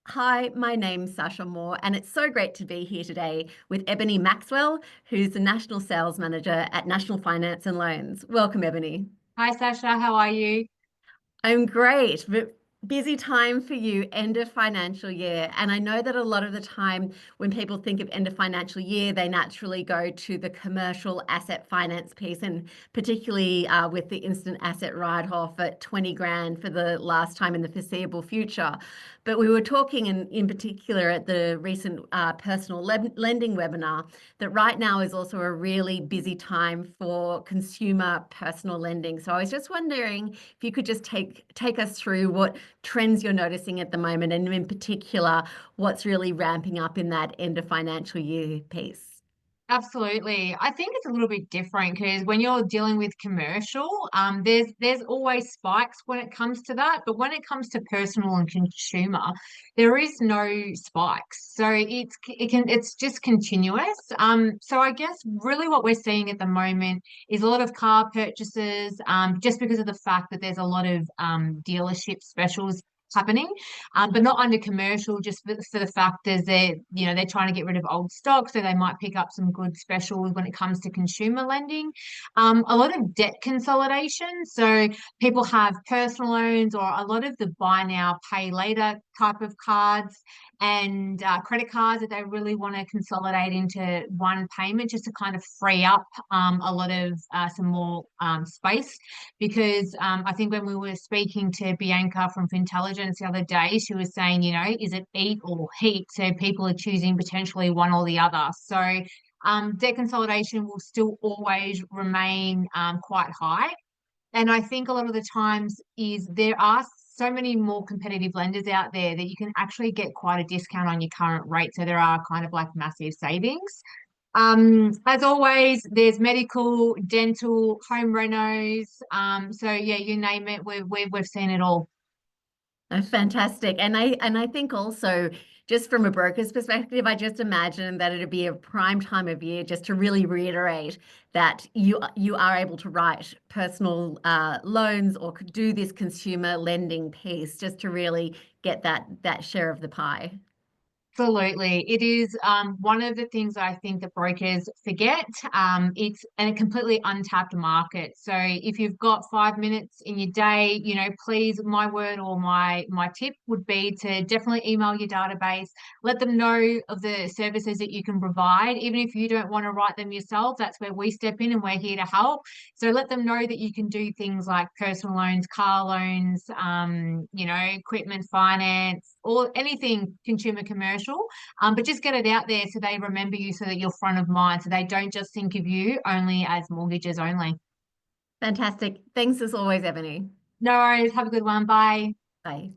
Hi, my name's Sasha Moore, and it's so great to be here today with Ebony Maxwell, who's the National Sales Manager at National Finance and Loans. Welcome, Ebony. Hi Sasha, how are you? I'm great, but busy time for you, end of financial year. And I know that a lot of the time when people think of end of financial year, they naturally go to the commercial asset finance piece, and particularly with the instant asset write-off at 20 grand for the last time in the foreseeable future. But we were talking in particular at the recent personal lending webinar that right now is also a really busy time for consumer personal lending. So I was just wondering if you could just take us through what trends you're noticing at the moment, and in particular, what's really ramping up in that end of financial year piece. Absolutely. I think it's a little bit different because when you're dealing with commercial, there's always spikes when it comes to that, but when it comes to personal and consumer, there is no spikes. So it's just continuous. So I guess really what we're seeing at the moment is a lot of car purchases, just because of the fact that there's a lot of dealership specials happening, but not under commercial, just for the factors they're trying to get rid of old stock, so they might pick up some good specials when it comes to consumer lending. A lot of debt consolidation, so people have personal loans or a lot of the buy now, pay later type of cards and credit cards that they really want to consolidate into one payment just to kind of free up a lot of some more space because I think when we were speaking to Bianca from Fintelligence the other day, she was saying, is it eat or heat? So people are choosing potentially one or the other. So debt consolidation will still always remain quite high. And I think a lot of the times is there are so many more competitive lenders out there that you can actually get quite a discount on your current rate. So there are kind of like massive savings. As always, there's medical, dental, home renos. So yeah, you name it, we've seen it all. Fantastic. And I think also just from a broker's perspective, I just imagine that it'd be a prime time of year just to really reiterate that you are able to write personal loans or could do this consumer lending piece just to really get that share of the pie. Absolutely. It is one of the things I think that brokers forget. It's a completely untapped market. So if you've got 5 minutes in your day, please, my word or my tip would be to definitely email your database, let them know of the services that you can provide. Even if you don't want to write them yourself, that's where we step in and we're here to help. So let them know that you can do things like personal loans, car loans, equipment finance, or anything consumer commercial, but just get it out there so they remember you, so that you're front of mind, so they don't just think of you only as mortgages only. Fantastic. Thanks as always, Ebony. No worries. Have a good one. Bye. Bye.